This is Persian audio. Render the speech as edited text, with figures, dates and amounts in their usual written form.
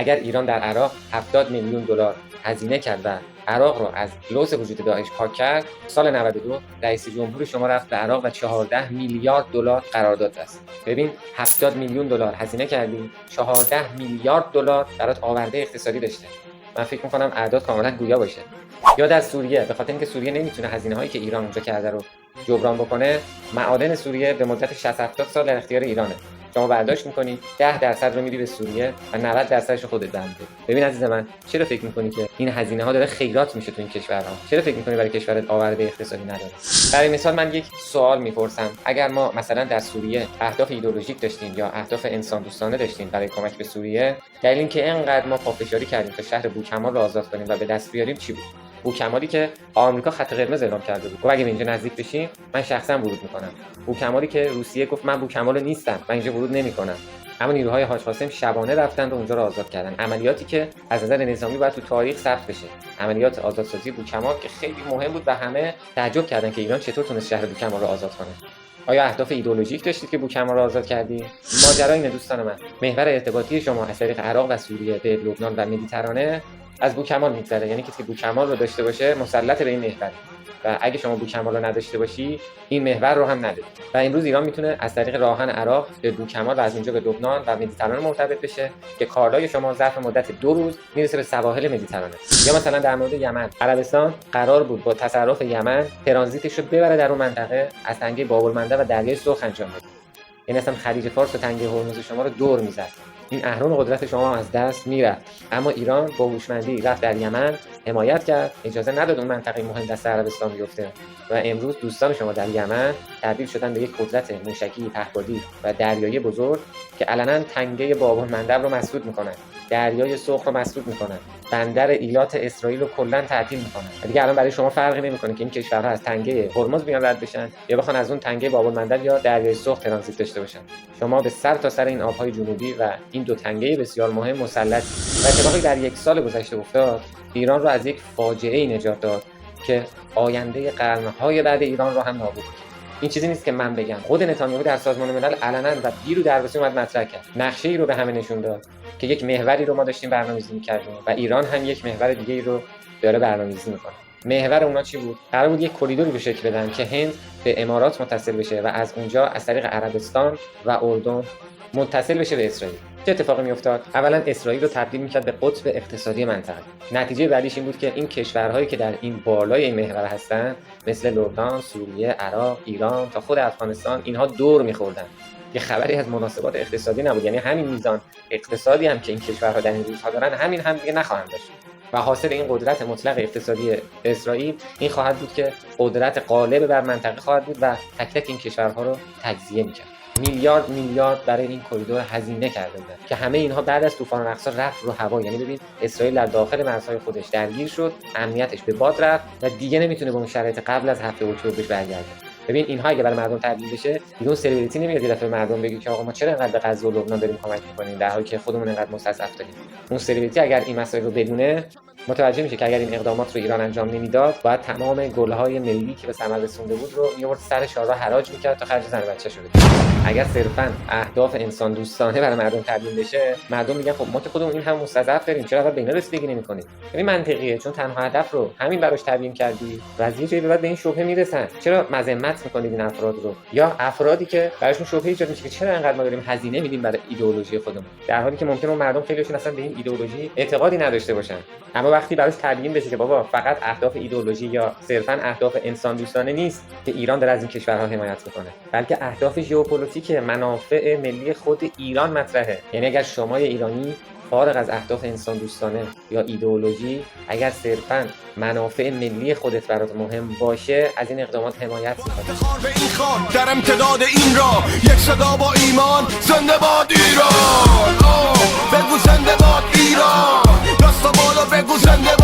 اگر ایران در عراق 70 میلیون دلار هزینه کرد و عراق رو از لوث وجود داعش پاک کرد، سال 92 رئیس جمهور شما رفت به عراق و 14 میلیارد دلار قرارداد بست. ببین 70 میلیون دلار هزینه کردی، 14 میلیارد دلار برات آورده اقتصادی داشته. من فکر می‌کنم اعداد کاملا گویا باشه. یا در سوریه، به خاطر اینکه سوریه نمیتونه هزینه‌هایی که ایران اونجا کرده رو جبران بکنه، معادن سوریه به مدت 60-70 سال در اختیار ایرانه. شما برداشت می‌کنی 10% رو میدی به سوریه و 90%ش رو خودت برمی‌داری. ببین عزیز من، چرا فکر می‌کنی که این هزینه‌ها داره خیرات میشه تو این کشورها؟ چرا فکر می‌کنی برای کشورت آورده اقتصادی نداره؟ برای مثال من یک سوال می‌پرسم، اگر ما مثلا در سوریه اهداف ایدئولوژیک داشتیم یا اهداف انسان دوستانه داشتیم برای کمک به سوریه، دلیل اینکه اینقدر ما پافشاری کردیم تا شهر بوکمال رو آزاد کنیم و به دست بیاریم چی بود؟ بوکمالی که آمریکا خط قرمز اعلام کرده بود، گفت اگه به اینجا نزدیک بشیم من شخصا ورود میکنم. بوکمالی که روسیه گفت من بوکمال نیستم، من اینجا ورود نمیکنم. اما نیروهای حاج قاسم شبانه رفتن و اونجا رو آزاد کردن. عملیاتی که از نظر نظامی باید تو تاریخ ثبت بشه. عملیات آزادسازی بوکمال که خیلی مهم بود و همه تعجب کردن که ایران چطور تونست شهر بوکمال رو آزاد کنه. آیا اهداف ایدئولوژیک داشتید که بوکمال رو آزاد کردی؟ ماجرا اینه دوستان من. محور ارتباطی شما از طریق عراق و سوریه به لبنان و مدیترانه از بوکمال میگذره. یعنی کسی که بوکمال رو داشته باشه مسلط به این محور، و اگه شما بوکمال رو نداشته باشی این محور رو هم نداری. و امروز ایران میتونه از طریق راهن عراق به بوکمال و از اونجا به لبنان و مدیترانه مرتبط بشه که کالای شما ظرف مدت 2 روز میرسه به سواحل مدیترانه. یا مثلا در مورد یمن، عربستان قرار بود با تصرف یمن ترانزیتش رو ببره در اون منطقه، از تنگه باب‌المندب و دریای سرخ انجام بده. یعنی اصلا خلیج فارس و تنگه هرمز شما رو دور میزد. این اهرم قدرت شما از دست میرفت. اما ایران با هوشمندی رفت در یمن حمایت کرد، اجازه نداد اون منطقه مهم دست عربستان بیفته و امروز دوستان شما در یمن تبدیل شدن به یک قدرت موشکی، پهپادی و دریایی بزرگ که علنا تنگه باب‌المندب رو مسدود میکنن، دریای سرخ رو مسدود میکنن، بندر ایلات اسرائیل رو کلا تعطیل میکنن. دیگه الان برای شما فرقی نمیکنه که این کشورها از تنگه هرمز بیان رد بشن یا بخوان از اون تنگه باب‌المندب یا دریای سرخ ترانزیت داشته باشن. شما به سر تا سر این آبهای جنوبی و این دو تنگه بسیار مهم مسلط و اتفاقی در یک سال گذشته افتاد ایران رو از یک فاجعه نجات داد که آینده قرن‌های بعد ایران رو هم نابود کرد. این چیزی نیست که من بگم، خود نتانیاهو در سازمان ملل علنا و بیر و دربسی اومد مطرح کرد، نقشه‌ای رو به همه نشون داد که یک محوری رو ما داشتیم برنامه‌ریزی می‌کردیم و ایران هم یک محور دیگه‌ای رو داره برنامه‌ریزی می‌کنه. محور اونا چی بود؟ قرار بود یک کریدوری به شکل بدن که هند به امارات متصل بشه و از اونجا از طریق عربستان و اردن متصل بشه به اسرائیل. چه اتفاقی میافتاد؟ اولا اسرائیل رو تبدیل می‌کرد به قطب اقتصادی منطقه. نتیجه بعدیش این بود که این کشورهایی که در این بالای این محور هستن مثل لبنان، سوریه، عراق، ایران تا خود افغانستان اینها دور می‌خوردن. یه خبری از مناسبات اقتصادی نبود. یعنی همین میزان اقتصادی هم که این کشورها در این روزها دارن همین هم دیگه نخواهند داشت. و حاصل این قدرت مطلق اقتصادی اسرائیل این خواهد بود که قدرت غالب بر منطقه خواهد بود و تک تک این کشورها رو تجزیه می‌کرد. میلیارد برای این کریدور هزینه کرده بودن که همه اینها بعد از طوفان الاقصی رفت رو هوا. یعنی ببین اسرائیل در داخل مرزهای خودش درگیر شد، امنیتش به باد رفت و دیگه نمیتونه به اون شرایط قبل از 7 اکتبرش برگرده. ببین اینها اگه برای مردم تبدیل بشه دیگه اون سلبریتی نمیاد یه دفعه مردم بگه که آقا ما چرا اینقدر به غزه و لبنان داریم کمک می‌کنیم در حالی که خودمون اینقدر مستضعف داریم. اون سلبریتی اگر این مسائل رو بدونه متوجه میشه که اگر این اقدامات رو ایران انجام نمیداد باید تمام گل‌های ملی که به ثمر رسونده بود رو میورد سر شورا حراج میکرد تا خرج زن و بچه شده. اگر صرفاً اهداف انسان دوستانه برای مردم تبیین بشه، مردم میگن خب ما که خودمون این هم مستضعف داریم، چرا اول به اینا رسیدگی نمی‌کنید؟ یعنی منطقیه، چون تنها هدف رو همین براش تبیین کردی و از یه جایی به بعد به این شبهه میرسن. چرا مذمت می‌کنید این افراد رو؟ یا افرادی که براشون شبهه ایجاد میشه که چرا انقدر ما داریم هزینه میدیم برای ایدئولوژی خودمون، در حالی که ممکنه مردم خیلیشون اصلا به این ایدئولوژی اعتقادی نداشته باشن. اما وقتی براش تبیین بشه که بابا فقط اهداف ایدئولوژی یا صرفاً اهداف انسان دوستانه نیست که ایران داره از این کشورها حمایت میکنه، بلکه اهداف ژئوپلیتیک منافع ملی خود ایران مطرحه. یعنی اگر شما ایرانی فارغ از اهداف انسان دوستانه یا ایدئولوژی، اگر صرفاً منافع ملی خودت برات مهم باشه، از این اقدامات حمایت می‌کنی. به این خان در امتداد این را یک صدا با ایمان، زنده باد ایران. بگو زنده باد ایران، دست بالا بگو زنده